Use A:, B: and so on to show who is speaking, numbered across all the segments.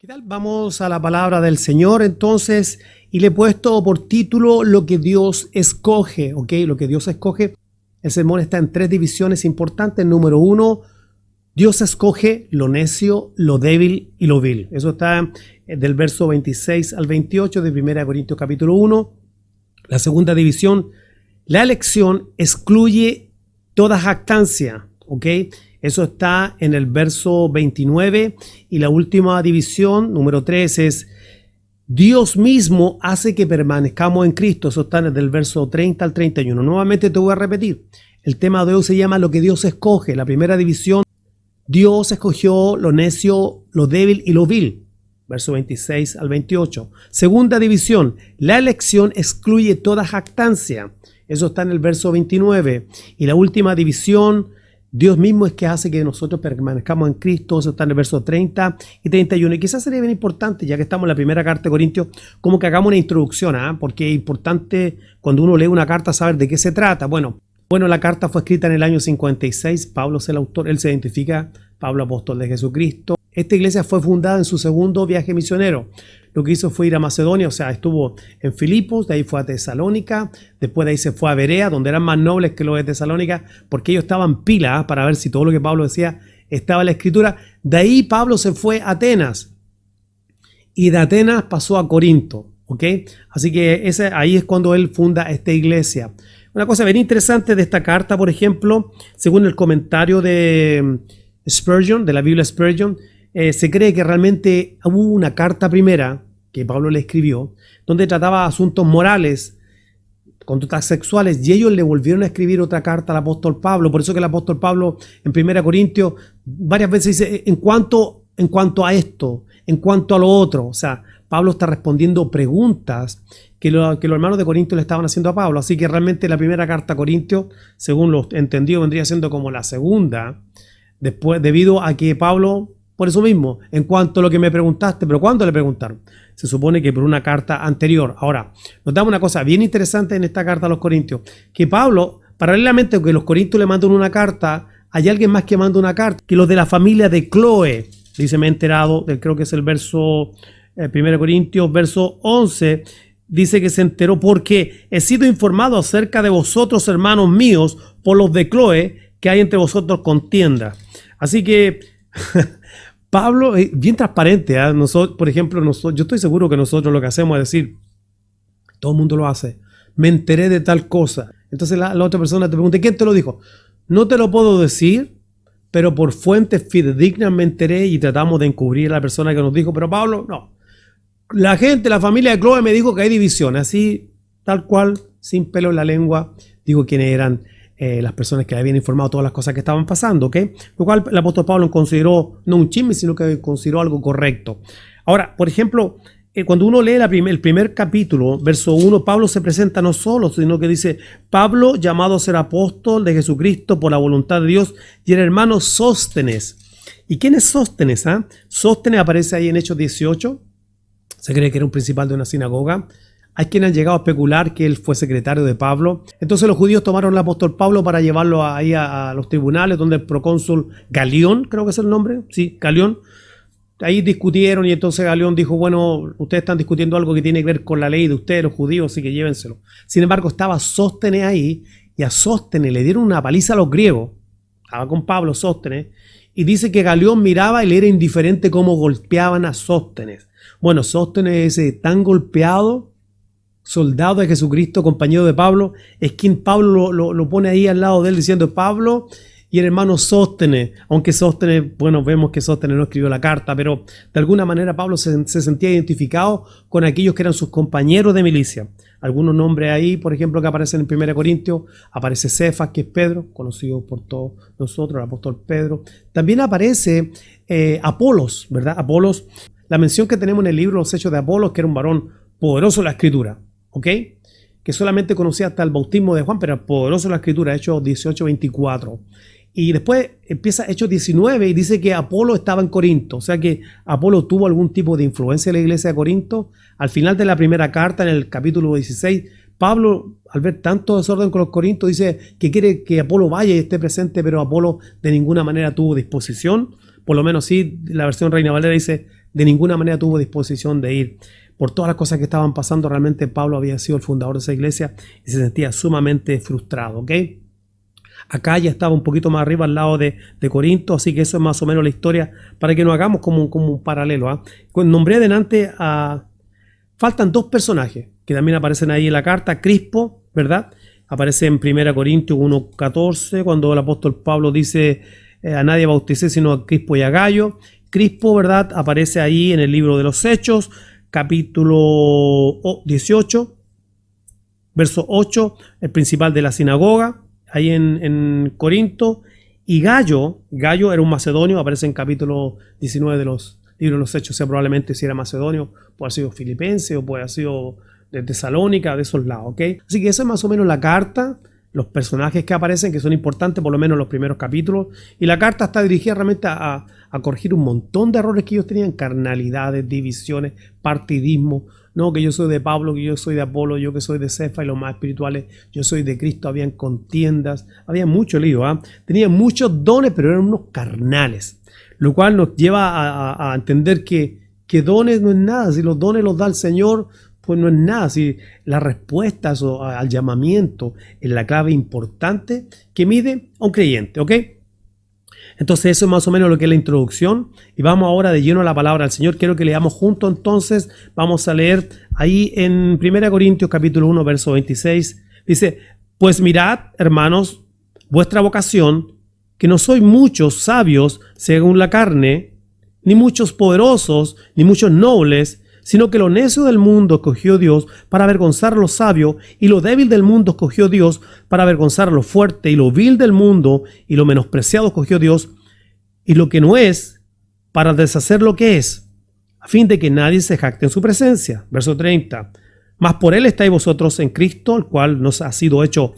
A: ¿Qué tal? Vamos a la palabra del Señor entonces y le he puesto por título lo que Dios escoge, ¿ok? Lo que Dios escoge. El sermón está en 3 divisiones importantes. Número 1, Dios escoge lo necio, lo débil y lo vil. Eso está del verso 26 al 28 de 1 Corintios capítulo 1. La segunda división, la elección excluye toda jactancia, ¿ok? Eso está en el verso 29 y la última división, número 3, es Dios mismo hace que permanezcamos en Cristo. Eso está desde el verso 30 al 31. Nuevamente te voy a repetir. El tema de hoy se llama lo que Dios escoge. La primera división, Dios escogió lo necio, lo débil y lo vil. Verso 26 al 28. Segunda división, la elección excluye toda jactancia. Eso está en el verso 29. Y la última división, Dios mismo es que hace que nosotros permanezcamos en Cristo. Eso está en el verso 30 y 31. Y quizás sería bien importante, ya que estamos en la primera carta de Corintios, como que hagamos una introducción, porque es importante cuando uno lee una carta saber de qué se trata. Bueno, la carta fue escrita en el año 56. Pablo es el autor, él se identifica, Pablo, apóstol de Jesucristo. Esta iglesia fue fundada en su segundo viaje misionero. Lo que hizo fue ir a Macedonia, o sea, estuvo en Filipos, de ahí fue a Tesalónica, después de ahí se fue a Berea, donde eran más nobles que los de Tesalónica, porque ellos estaban pilas para ver si todo lo que Pablo decía estaba en la Escritura. De ahí Pablo se fue a Atenas, y de Atenas pasó a Corinto, ¿ok? Así que ahí es cuando él funda esta iglesia. Una cosa bien interesante de esta carta, por ejemplo, según el comentario de Spurgeon, de la Biblia Spurgeon, se cree que realmente hubo una carta primera que Pablo le escribió, donde trataba asuntos morales, conductas sexuales, y ellos le volvieron a escribir otra carta al apóstol Pablo. Por eso que el apóstol Pablo en 1 Corintios varias veces dice, en cuanto a esto, en cuanto a lo otro. O sea, Pablo está respondiendo preguntas que los hermanos de Corinto le estaban haciendo a Pablo. Así que realmente la primera carta a Corintios, según lo entendido, vendría siendo como la segunda, después, debido a que Pablo, por eso mismo, en cuanto a lo que me preguntaste, pero ¿cuándo le preguntaron? Se supone que por una carta anterior. Ahora, nos damos una cosa bien interesante en esta carta a los Corintios, que Pablo, paralelamente a que los Corintios le mandan una carta, hay alguien más que manda una carta, que los de la familia de Cloé, dice, me he enterado, creo que es el verso 1 Corintios, verso 11, dice que se enteró porque he sido informado acerca de vosotros, hermanos míos, por los de Cloé, que hay entre vosotros contienda. Así que Pablo es bien transparente. Nosotros, por ejemplo, yo estoy seguro que nosotros lo que hacemos es decir, todo el mundo lo hace, me enteré de tal cosa. Entonces la otra persona te pregunta, ¿quién te lo dijo? No te lo puedo decir, pero por fuentes fidedignas me enteré y tratamos de encubrir a la persona que nos dijo, pero Pablo, no. La gente, la familia de Chloe me dijo que hay división, así, tal cual, sin pelo en la lengua, digo quiénes eran las personas que habían informado todas las cosas que estaban pasando, ¿ok? Lo cual el apóstol Pablo consideró no un chisme, sino que consideró algo correcto. Ahora, por ejemplo, cuando uno lee el primer capítulo, verso 1, Pablo se presenta no solo, sino que dice, Pablo, llamado a ser apóstol de Jesucristo por la voluntad de Dios, y el hermano Sóstenes. ¿Y quién es Sóstenes? Sóstenes aparece ahí en Hechos 18. Se cree que era un principal de una sinagoga. Hay quienes han llegado a especular que él fue secretario de Pablo. Entonces los judíos tomaron al apóstol Pablo para llevarlo ahí a los tribunales, donde el procónsul Galión, creo que es el nombre, sí, Galión, ahí discutieron y entonces Galión dijo, bueno, ustedes están discutiendo algo que tiene que ver con la ley de ustedes, los judíos, así que llévenselo. Sin embargo, estaba Sóstenes ahí y a Sóstenes le dieron una paliza a los griegos. Estaba con Pablo Sóstenes y dice que Galión miraba y le era indiferente cómo golpeaban a Sóstenes. Bueno, Sóstenes, ese tan golpeado, soldado de Jesucristo, compañero de Pablo, es quien Pablo lo pone ahí al lado de él diciendo Pablo y el hermano Sóstenes, aunque Sóstenes, bueno, vemos que Sóstenes no escribió la carta, pero de alguna manera Pablo se sentía identificado con aquellos que eran sus compañeros de milicia. Algunos nombres ahí, por ejemplo, que aparecen en 1 Corintios, aparece Cefas, que es Pedro, conocido por todos nosotros, el apóstol Pedro. También aparece Apolos, ¿verdad? Apolos, la mención que tenemos en el libro Los Hechos de Apolos, que era un varón poderoso en la Escritura, ¿ok? Que solamente conocía hasta el bautismo de Juan, pero poderoso en la Escritura, Hechos 18, 24. Y después empieza Hechos 19 y dice que Apolo estaba en Corinto. O sea que Apolo tuvo algún tipo de influencia en la iglesia de Corinto. Al final de la primera carta, en el capítulo 16, Pablo, al ver tanto desorden con los corintios, dice que quiere que Apolo vaya y esté presente, pero Apolo de ninguna manera tuvo disposición. Por lo menos sí, la versión Reina Valera dice, de ninguna manera tuvo disposición de ir. Por todas las cosas que estaban pasando, realmente Pablo había sido el fundador de esa iglesia y se sentía sumamente frustrado, ¿ok? Acá ya estaba un poquito más arriba al lado de Corinto, así que eso es más o menos la historia para que nos hagamos como un paralelo. ¿Ah? Nombré adelante a... Faltan dos personajes que también aparecen ahí en la carta. Crispo, ¿verdad? Aparece en 1 Corintios 1:14 cuando el apóstol Pablo dice a nadie bauticé sino a Crispo y a Gayo. Crispo, ¿verdad? Aparece ahí en el libro de los Hechos, capítulo 18, verso 8, el principal de la sinagoga, ahí en Corinto. Y Gayo era un macedonio, aparece en capítulo 19 de los libros de los Hechos, o sea, probablemente si era macedonio, puede haber sido filipense o puede haber sido de Tesalónica, de esos lados, ¿ok? Así que esa es más o menos la carta, los personajes que aparecen, que son importantes, por lo menos los primeros capítulos, y la carta está dirigida realmente a corregir un montón de errores que ellos tenían, carnalidades, divisiones, partidismo, no, que yo soy de Pablo, que yo soy de Apolo, yo que soy de Cefa y los más espirituales, yo soy de Cristo, habían contiendas, había mucho lío, ¿eh? Tenían muchos dones, pero eran unos carnales, lo cual nos lleva a entender que dones no es nada, si los dones los da el Señor, pues no es nada, si la respuesta al llamamiento es la clave importante que mide a un creyente, ¿ok? Entonces eso es más o menos lo que es la introducción y vamos ahora de lleno a la palabra del Señor. Quiero que leamos juntos entonces, vamos a leer ahí en 1 Corintios capítulo 1 verso 26, dice, pues mirad, hermanos, vuestra vocación, que no sois muchos sabios según la carne, ni muchos poderosos, ni muchos nobles, sino que lo necio del mundo escogió Dios para avergonzar a lo sabio, y lo débil del mundo escogió Dios para avergonzar a lo fuerte, y lo vil del mundo y lo menospreciado escogió Dios, y lo que no es, para deshacer lo que es, a fin de que nadie se jacte en su presencia. Verso 30. Mas por él estáis vosotros en Cristo, el cual nos ha sido hecho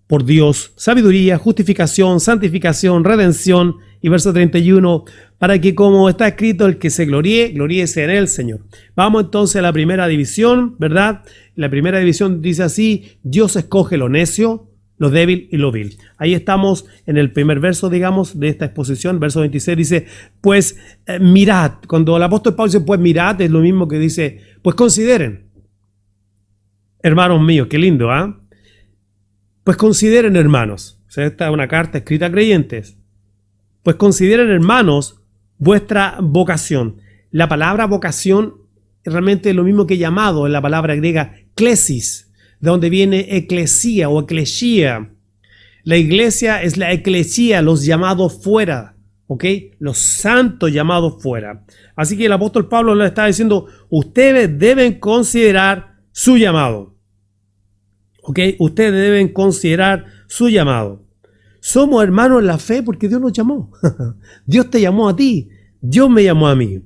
A: por Dios sabiduría, justificación, santificación, redención. Y verso 31, para que como está escrito, el que se gloríe, gloríese en el Señor. Vamos entonces a la primera división, ¿verdad? La primera división dice así, Dios escoge lo necio, lo débil y lo vil. Ahí estamos en el primer verso, digamos, de esta exposición. Verso 26 dice, pues mirad. Cuando el apóstol Pablo dice, pues mirad, es lo mismo que dice, pues consideren. Hermanos míos, qué lindo, ¿ah? Pues consideren, hermanos. O sea, esta es una carta escrita a creyentes. Pues consideren, hermanos, vuestra vocación. La palabra vocación realmente es lo mismo que llamado en la palabra griega klesis, de donde viene eclesía o eclesia. La iglesia es la eclesía, los llamados fuera, ¿ok? Los santos llamados fuera. Así que el apóstol Pablo le está diciendo, ustedes deben considerar su llamado, ¿ok? Ustedes deben considerar su llamado. Somos hermanos en la fe porque Dios nos llamó. Dios te llamó a ti. Dios me llamó a mí.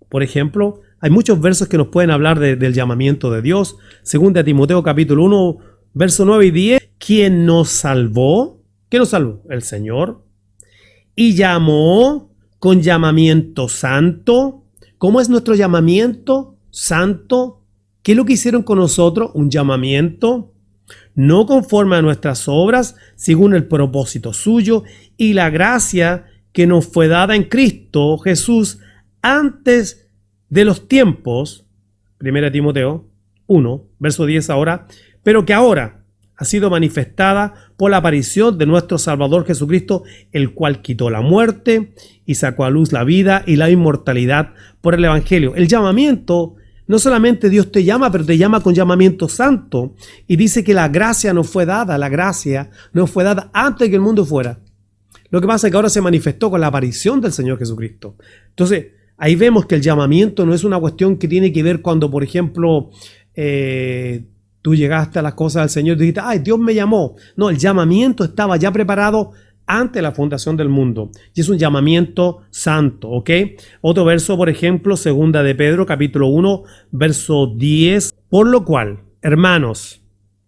A: Por ejemplo, hay muchos versos que nos pueden hablar del llamamiento de Dios. Según de Timoteo capítulo 1, verso 9 y 10. ¿Quién nos salvó? ¿Quién nos salvó? El Señor. Y llamó con llamamiento santo. ¿Cómo es nuestro llamamiento santo? ¿Qué es lo que hicieron con nosotros? Un llamamiento no conforme a nuestras obras, según el propósito suyo y la gracia que nos fue dada en Cristo Jesús antes de los tiempos, 1 Timoteo 1, verso 10 ahora, pero que ahora ha sido manifestada por la aparición de nuestro Salvador Jesucristo, el cual quitó la muerte y sacó a luz la vida y la inmortalidad por el Evangelio. El llamamiento, no solamente Dios te llama, pero te llama con llamamiento santo. Y dice que la gracia nos fue dada antes de que el mundo fuera. Lo que pasa es que ahora se manifestó con la aparición del Señor Jesucristo. Entonces, ahí vemos que el llamamiento no es una cuestión que tiene que ver cuando, por ejemplo, tú llegaste a las cosas del Señor y dijiste, ay, Dios me llamó. No, el llamamiento estaba ya preparado antes de la fundación del mundo. Y es un llamamiento santo, ¿ok? Otro verso, por ejemplo, segunda de Pedro, capítulo 1, verso 10. Por lo cual, hermanos,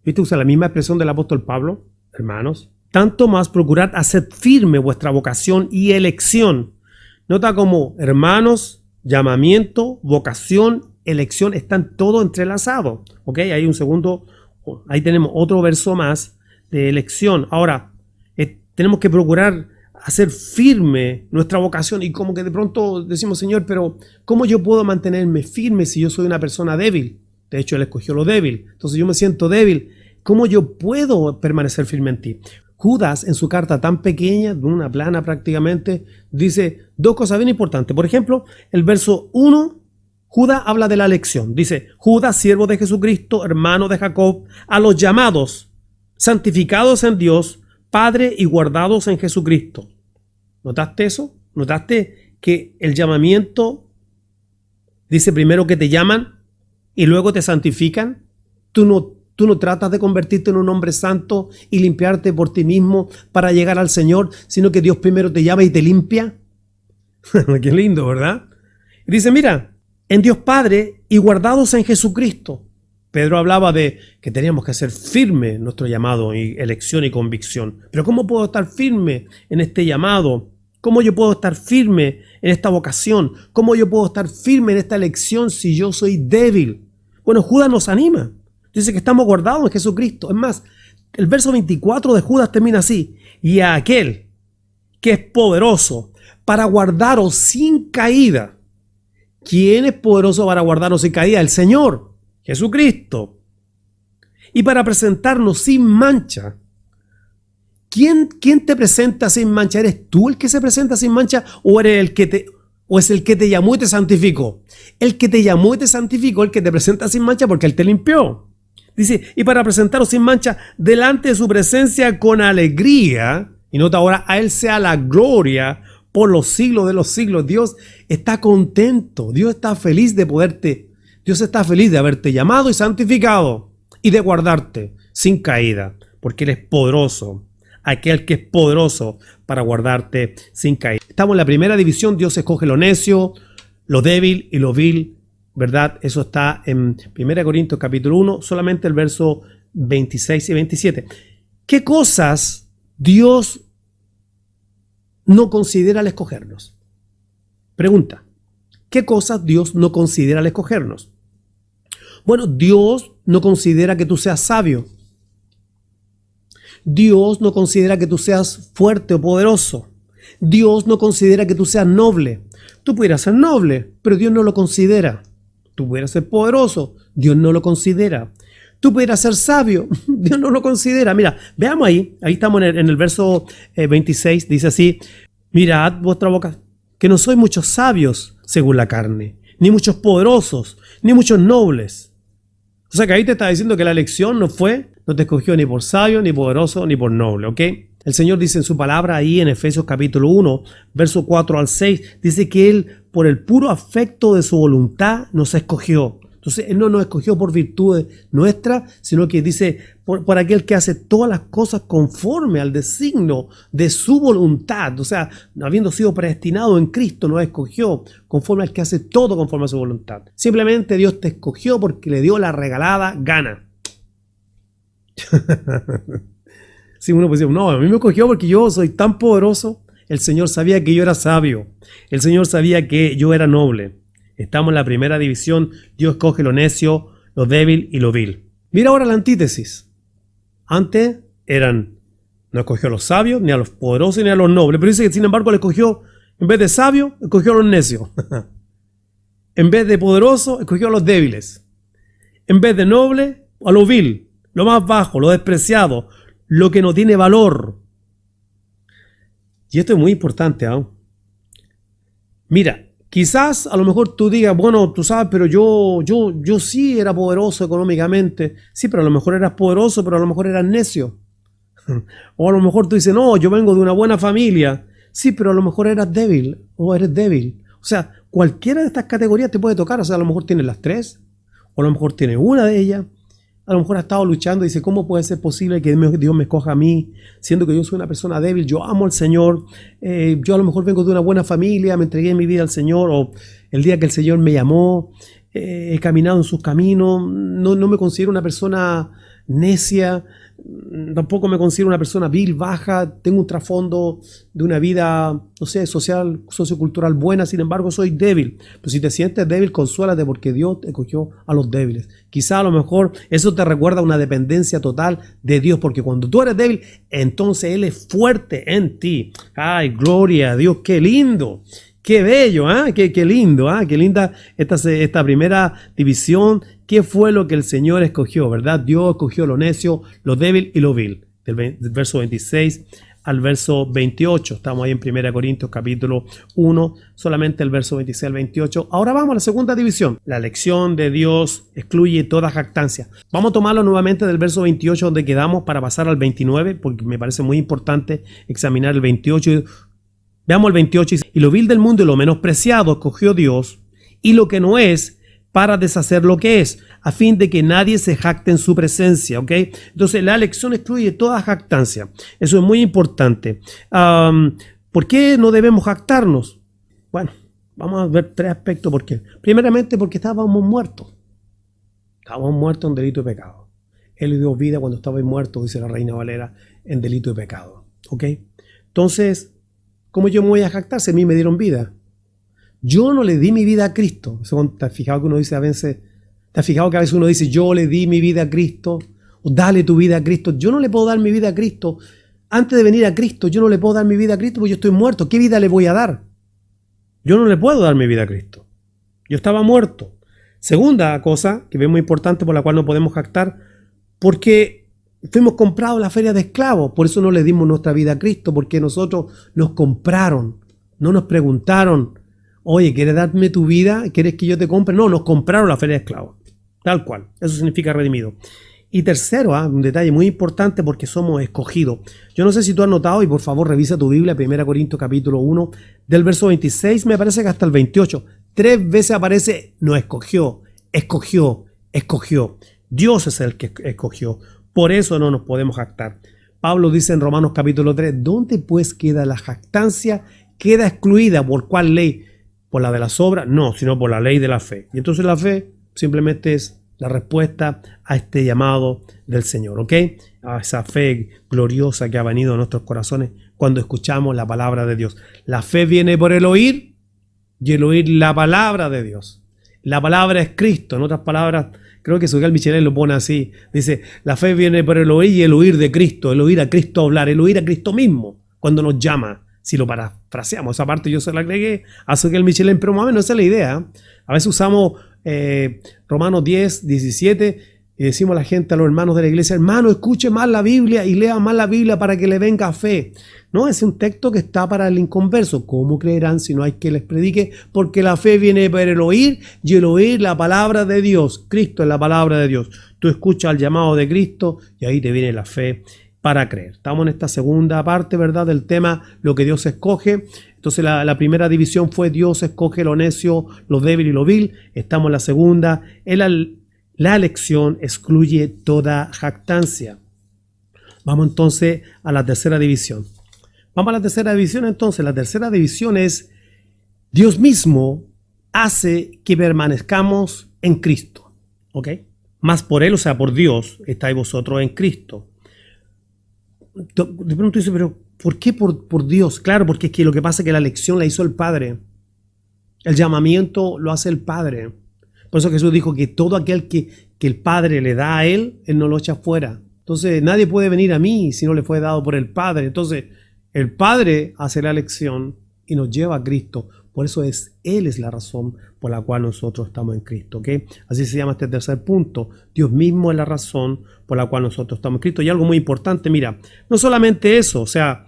A: ¿viste? Usa la misma expresión del apóstol Pablo, hermanos. Tanto más procurad hacer firme vuestra vocación y elección. Nota como hermanos, llamamiento, vocación, elección, están todo entrelazados, ¿ok? Hay un segundo, ahí tenemos otro verso más de elección. Ahora, tenemos que procurar hacer firme nuestra vocación y como que de pronto decimos, Señor, pero ¿cómo yo puedo mantenerme firme si yo soy una persona débil? De hecho, Él escogió lo débil. Entonces yo me siento débil. ¿Cómo yo puedo permanecer firme en ti? Judas, en su carta tan pequeña, de una plana prácticamente, dice dos cosas bien importantes. Por ejemplo, el verso 1, Judas habla de la elección. Dice, Judas, siervo de Jesucristo, hermano de Jacob, a los llamados, santificados en Dios, Padre y guardados en Jesucristo. ¿Notaste eso? ¿Notaste que el llamamiento dice primero que te llaman y luego te santifican? Tú no tratas de convertirte en un hombre santo y limpiarte por ti mismo para llegar al Señor, sino que Dios primero te llama y te limpia. Qué lindo, ¿verdad? Y dice, mira, en Dios Padre y guardados en Jesucristo. Pedro hablaba de que teníamos que hacer firme nuestro llamado y elección y convicción. Pero ¿cómo puedo estar firme en este llamado? ¿Cómo yo puedo estar firme en esta vocación? ¿Cómo yo puedo estar firme en esta elección si yo soy débil? Bueno, Judas nos anima. Dice que estamos guardados en Jesucristo. Es más, el verso 24 de Judas termina así. Y a aquel que es poderoso para guardaros sin caída. ¿Quién es poderoso para guardarnos sin caída? El Señor, Jesucristo. Y para presentarnos sin mancha. ¿Quién te presenta sin mancha? ¿Eres tú el que se presenta sin mancha o eres es el que te llamó y te santificó? El que te llamó y te santificó, el que te presenta sin mancha porque Él te limpió. Dice, y para presentaros sin mancha delante de su presencia con alegría. Y nota ahora, a Él sea la gloria por los siglos de los siglos. Dios está contento, Dios está feliz Dios está feliz de haberte llamado y santificado y de guardarte sin caída, porque Él es poderoso, aquel que es poderoso para guardarte sin caída. Estamos en la primera división, Dios escoge lo necio, lo débil y lo vil, ¿verdad? Eso está en 1 Corintios capítulo 1, solamente el verso 26 y 27. ¿Qué cosas Dios no considera al escogernos? Pregunta, ¿qué cosas Dios no considera al escogernos? Bueno, Dios no considera que tú seas sabio. Dios no considera que tú seas fuerte o poderoso. Dios no considera que tú seas noble. Tú pudieras ser noble, pero Dios no lo considera. Tú pudieras ser poderoso, Dios no lo considera. Tú pudieras ser sabio, Dios no lo considera. Mira, veamos ahí estamos en el verso 26, dice así, mirad vuestra boca, que no sois muchos sabios según la carne, ni muchos poderosos, ni muchos nobles. O sea que ahí te está diciendo que la elección no te escogió ni por sabio, ni poderoso, ni por noble, ¿ok? El Señor dice en su palabra ahí en Efesios capítulo 1, verso 4 al 6, dice que Él por el puro afecto de su voluntad nos escogió. Entonces Él no nos escogió por virtudes nuestras, sino que dice por aquel que hace todas las cosas conforme al designio de su voluntad. O sea, habiendo sido predestinado en Cristo, nos escogió conforme al que hace todo conforme a su voluntad. Simplemente Dios te escogió porque le dio la regalada gana. Si uno puede decir, no, a mí me escogió porque yo soy tan poderoso. El Señor sabía que yo era sabio. El Señor sabía que yo era noble. Estamos en la primera división. Dios escoge lo necio, lo débil y lo vil. Mira ahora la antítesis. Antes no escogió a los sabios, ni a los poderosos, ni a los nobles. Pero dice que sin embargo le escogió, en vez de sabio, escogió a los necios. En vez de poderoso, escogió a los débiles. En vez de noble, a lo vil, lo más bajo, lo despreciado, lo que no tiene valor. Y esto es muy importante, ¿eh? Mira, quizás a lo mejor tú digas, bueno, tú sabes, pero yo sí era poderoso económicamente. Sí, pero a lo mejor eras poderoso, pero a lo mejor eras necio. O a lo mejor tú dices, no, yo vengo de una buena familia. Sí, pero a lo mejor eras débil o eres débil. O sea, cualquiera de estas categorías te puede tocar. O sea, a lo mejor tienes las tres, o a lo mejor tienes una de ellas. A lo mejor ha estado luchando y dice, ¿cómo puede ser posible que Dios me escoja a mí, siendo que yo soy una persona débil? Yo amo al Señor, yo a lo mejor vengo de una buena familia, me entregué mi vida al Señor, o el día que el Señor me llamó, he caminado en sus caminos, no me considero una persona necia, tampoco me considero una persona vil, baja, tengo un trasfondo de una vida, no sé, social, sociocultural buena, sin embargo soy débil. Pero si te sientes débil, consuélate porque Dios escogió a los débiles. Quizá a lo mejor eso te recuerda una dependencia total de Dios, porque cuando tú eres débil, entonces Él es fuerte en ti. ¡Ay, gloria a Dios! ¡Qué lindo! ¡Qué bello! ¿Eh? ¡Qué lindo! ¿Eh? ¡Qué linda esta primera división! ¿Qué fue lo que el Señor escogió? ¿Verdad? Dios escogió lo necio, lo débil y lo vil. Del verso 26 al verso 28. Estamos ahí en 1 Corintios capítulo 1, solamente el verso 26 al 28. Ahora vamos a la segunda división. La elección de Dios excluye toda jactancia. Vamos a tomarlo nuevamente del verso 28 donde quedamos para pasar al 29, porque me parece muy importante examinar el 28. Veamos el 28. Y lo vil del mundo y lo menospreciado escogió Dios, y lo que no es, para deshacer lo que es, a fin de que nadie se jacte en su presencia, ¿ok? Entonces la elección excluye toda jactancia. Eso es muy importante. ¿Por qué no debemos jactarnos? Bueno, vamos a ver tres aspectos. ¿Por qué? Primeramente porque estábamos muertos. Estábamos muertos en delito y pecado. Él dio vida cuando estabais muertos, dice la Reina Valera, en delito y pecado, ¿ok? Entonces, ¿cómo yo me voy a jactar si a mí me dieron vida? Yo no le di mi vida a Cristo. ¿Te has fijado que uno dice a veces, te has fijado que a veces uno dice, yo le di mi vida a Cristo, o dale tu vida a Cristo? Yo no le puedo dar mi vida a Cristo. Antes de venir a Cristo, yo no le puedo dar mi vida a Cristo porque yo estoy muerto. ¿Qué vida le voy a dar? Yo no le puedo dar mi vida a Cristo. Yo estaba muerto. Segunda cosa, que es muy importante por la cual no podemos jactar, porque fuimos comprados en la feria de esclavos. Por eso no le dimos nuestra vida a Cristo, porque nosotros nos compraron. No nos preguntaron, oye, ¿quieres darme tu vida? ¿Quieres que yo te compre? No, nos compraron la feria de esclavos. Tal cual. Eso significa redimido. Y tercero, un detalle muy importante porque somos escogidos. Yo no sé si tú has notado, y por favor revisa tu Biblia, 1 Corintios capítulo 1, del verso 26, me parece que hasta el 28. 3 veces aparece, nos escogió, escogió, escogió. Dios es el que escogió. Por eso no nos podemos jactar. Pablo dice en Romanos capítulo 3, ¿dónde pues queda la jactancia? Queda excluida. ¿Por cuál ley? ¿Por la de las obras? No, sino por la ley de la fe. Y entonces la fe simplemente es la respuesta a este llamado del Señor, ¿ok? A esa fe gloriosa que ha venido a nuestros corazones cuando escuchamos la palabra de Dios. La fe viene por el oír y el oír la palabra de Dios. La palabra es Cristo. En otras palabras, creo que Sugal Michelin lo pone así. Dice, la fe viene por el oír y el oír de Cristo, el oír a Cristo hablar, el oír a Cristo mismo cuando nos llama. Si lo parafraseamos, esa parte yo se la agregué a Sugal Michelin, pero más o menos esa es la idea. A veces usamos Romanos 10, 17 y decimos a la gente, a los hermanos de la iglesia, hermano, escuche más la Biblia y lea más la Biblia para que le venga fe. No, es un texto que está para el inconverso. ¿Cómo creerán si no hay que les predique? Porque la fe viene por el oír y el oír la palabra de Dios. Cristo es la palabra de Dios. Tú escuchas el llamado de Cristo y ahí te viene la fe para creer. Estamos en esta segunda parte, ¿verdad? Del tema, lo que Dios escoge. Entonces la primera división fue Dios escoge lo necio, lo débil y lo vil. Estamos en la segunda. La elección excluye toda jactancia. Vamos entonces a la tercera división. Vamos a la tercera división entonces. La tercera división es Dios mismo hace que permanezcamos en Cristo. ¿Ok? Más por Él, o sea, por Dios, estáis vosotros en Cristo. De pronto dice, pero ¿por qué por Dios? Claro, porque es que lo que pasa es que la elección la hizo el Padre. El llamamiento lo hace el Padre. Por eso Jesús dijo que todo aquel que el Padre le da a Él, Él no lo echa fuera. Entonces nadie puede venir a mí si no le fue dado por el Padre. Entonces el Padre hace la elección y nos lleva a Cristo. Por eso Él es la razón por la cual nosotros estamos en Cristo. ¿Okay? Así se llama este tercer punto. Dios mismo es la razón por la cual nosotros estamos en Cristo. Y algo muy importante, mira, no solamente eso, o sea,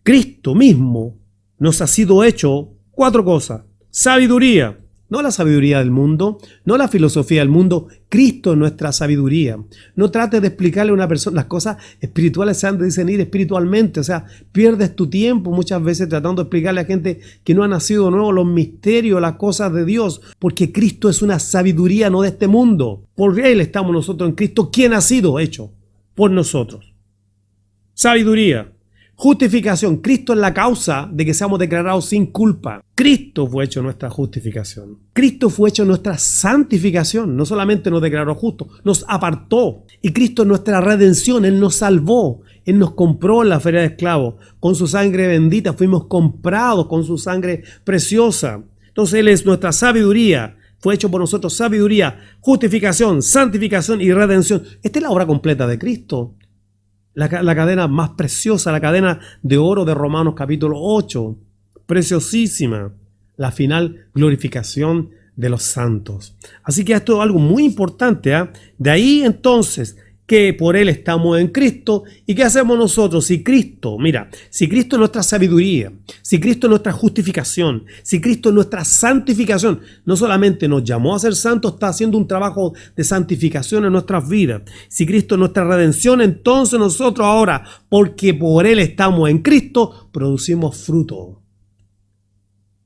A: Cristo mismo nos ha sido hecho 4 cosas. Sabiduría. No la sabiduría del mundo, no la filosofía del mundo. Cristo es nuestra sabiduría. No trates de explicarle a una persona, las cosas espirituales se han de discernir espiritualmente. O sea, pierdes tu tiempo muchas veces tratando de explicarle a gente que no ha nacido de nuevo los misterios, las cosas de Dios. Porque Cristo es una sabiduría no de este mundo. Por Él estamos nosotros en Cristo, quien ha sido hecho por nosotros. Sabiduría. Justificación. Cristo es la causa de que seamos declarados sin culpa. Cristo fue hecho nuestra justificación. Cristo fue hecho nuestra santificación. No solamente nos declaró justos, nos apartó. Y Cristo es nuestra redención. Él nos salvó. Él nos compró en la feria de esclavos. Con su sangre bendita fuimos comprados con su sangre preciosa. Entonces Él es nuestra sabiduría. Fue hecho por nosotros sabiduría, justificación, santificación y redención. Esta es la obra completa de Cristo. La cadena más preciosa, la cadena de oro de Romanos capítulo 8. Preciosísima. La final glorificación de los santos. Así que esto es algo muy importante. De ahí entonces que por Él estamos en Cristo. ¿Y qué hacemos nosotros? Si Cristo es nuestra sabiduría, si Cristo es nuestra justificación, si Cristo es nuestra santificación, no solamente nos llamó a ser santos, está haciendo un trabajo de santificación en nuestras vidas. Si Cristo es nuestra redención, entonces nosotros ahora, porque por Él estamos en Cristo, producimos fruto.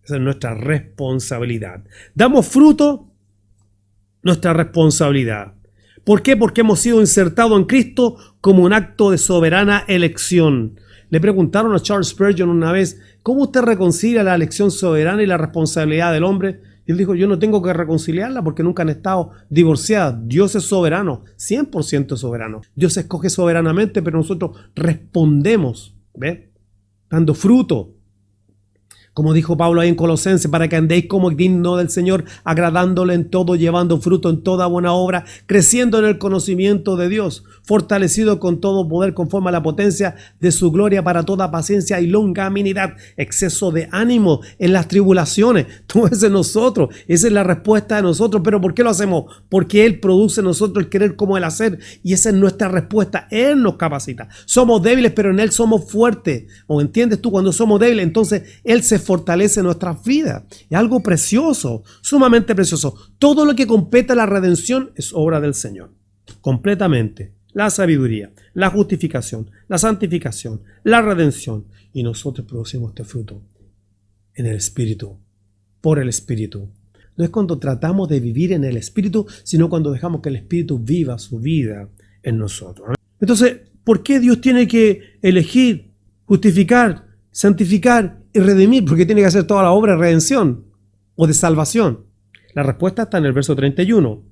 A: Esa es nuestra responsabilidad. Damos fruto, nuestra responsabilidad. ¿Por qué? Porque hemos sido insertados en Cristo como un acto de soberana elección. Le preguntaron a Charles Spurgeon una vez, ¿cómo usted reconcilia la elección soberana y la responsabilidad del hombre? Y él dijo, yo no tengo que reconciliarla porque nunca han estado divorciadas. Dios es soberano, 100% soberano. Dios escoge soberanamente, pero nosotros respondemos, ¿ve? Dando fruto. Como dijo Pablo ahí en Colosenses, para que andéis como digno del Señor, agradándole en todo, llevando fruto en toda buena obra, creciendo en el conocimiento de Dios, fortalecido con todo poder conforme a la potencia de su gloria para toda paciencia y longanimidad, exceso de ánimo en las tribulaciones. Todo eso es nosotros, esa es la respuesta de nosotros. ¿Pero por qué lo hacemos? Porque Él produce en nosotros el querer como el hacer, y esa es nuestra respuesta. Él nos capacita. Somos débiles, pero en Él somos fuertes. ¿O entiendes tú? Cuando somos débiles, entonces Él se fortalece nuestras vidas. Es algo precioso, sumamente precioso. Todo lo que compete a la redención es obra del Señor. Completamente. La sabiduría, la justificación, la santificación, la redención. Y nosotros producimos este fruto en el Espíritu, por el Espíritu. No es cuando tratamos de vivir en el Espíritu, sino cuando dejamos que el Espíritu viva su vida en nosotros. Entonces, ¿por qué Dios tiene que elegir, justificar, santificar y redimir? Porque tiene que hacer toda la obra de redención o de salvación. La respuesta está en el verso 31.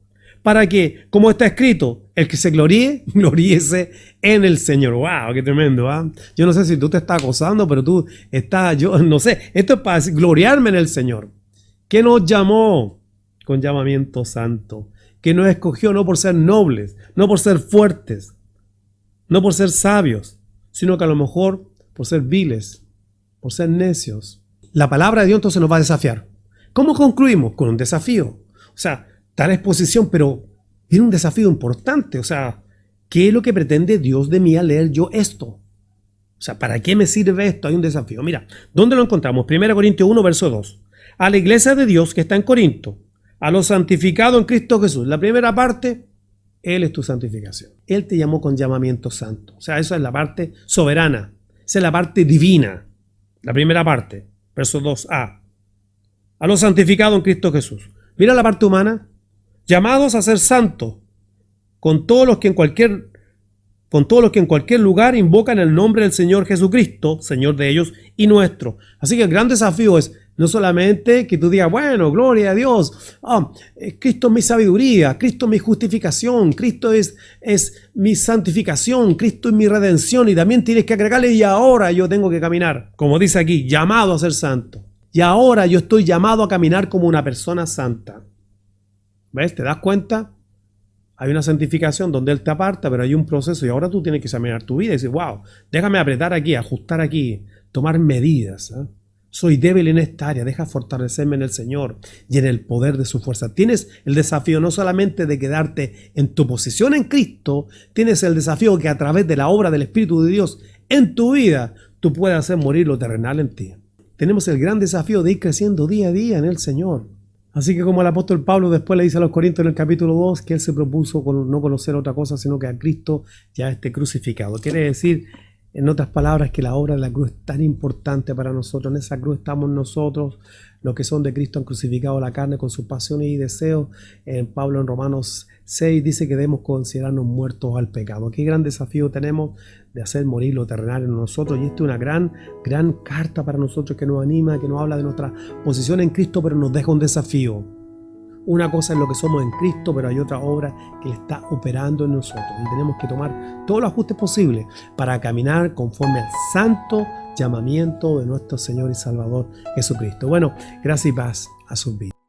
A: Para que, como está escrito, el que se gloríe, gloríese en el Señor. ¡Wow! ¡Qué tremendo! Yo no sé si tú te estás acosando, pero tú estás, yo no sé. Esto es para gloriarme en el Señor. Que nos llamó con llamamiento santo. Que nos escogió no por ser nobles, no por ser fuertes, no por ser sabios, sino que a lo mejor por ser viles, por ser necios. La palabra de Dios entonces nos va a desafiar. ¿Cómo concluimos? Con un desafío. O sea, tal exposición, pero tiene un desafío importante. O sea, ¿qué es lo que pretende Dios de mí al leer yo esto? O sea, ¿para qué me sirve esto? Hay un desafío. Mira, ¿dónde lo encontramos? 1 Corintios 1, verso 2. A la iglesia de Dios que está en Corinto, a los santificados en Cristo Jesús. La primera parte, Él es tu santificación. Él te llamó con llamamiento santo. O sea, eso es la parte soberana. Esa es la parte divina. La primera parte, verso 2a. A los santificados en Cristo Jesús. Mira la parte humana. Llamados a ser santos, con todos los que en cualquier lugar invocan el nombre del Señor Jesucristo, Señor de ellos y nuestro. Así que el gran desafío es no solamente que tú digas, bueno, gloria a Dios, Cristo es mi sabiduría, Cristo es mi justificación, Cristo es mi santificación, Cristo es mi redención, y también tienes que agregarle, y ahora yo tengo que caminar, como dice aquí, llamado a ser santo. Y ahora yo estoy llamado a caminar como una persona santa. ¿Ves? ¿Te das cuenta? Hay una santificación donde Él te aparta, pero hay un proceso y ahora tú tienes que examinar tu vida y decir, wow, déjame apretar aquí, ajustar aquí, tomar medidas. Soy débil en esta área, deja fortalecerme en el Señor y en el poder de su fuerza. Tienes el desafío no solamente de quedarte en tu posición en Cristo, tienes el desafío que a través de la obra del Espíritu de Dios en tu vida, tú puedas hacer morir lo terrenal en ti. Tenemos el gran desafío de ir creciendo día a día en el Señor. Así que como el apóstol Pablo después le dice a los Corintios en el capítulo 2 que él se propuso no conocer otra cosa sino que a Cristo ya esté crucificado. Quiere decir, en otras palabras, que la obra de la cruz es tan importante para nosotros. En esa cruz estamos nosotros Los que son de Cristo han crucificado la carne con sus pasiones y deseos. Pablo en Romanos 6 dice que debemos considerarnos muertos al pecado. Qué gran desafío tenemos de hacer morir lo terrenal en nosotros. Y esta es una gran carta para nosotros que nos anima, que nos habla de nuestra posición en Cristo, pero nos deja un desafío. Una cosa es lo que somos en Cristo, pero hay otra obra que le está operando en nosotros. Y tenemos que tomar todos los ajustes posibles para caminar conforme al santo llamamiento de nuestro Señor y Salvador Jesucristo. Bueno, gracias y paz a sus vidas.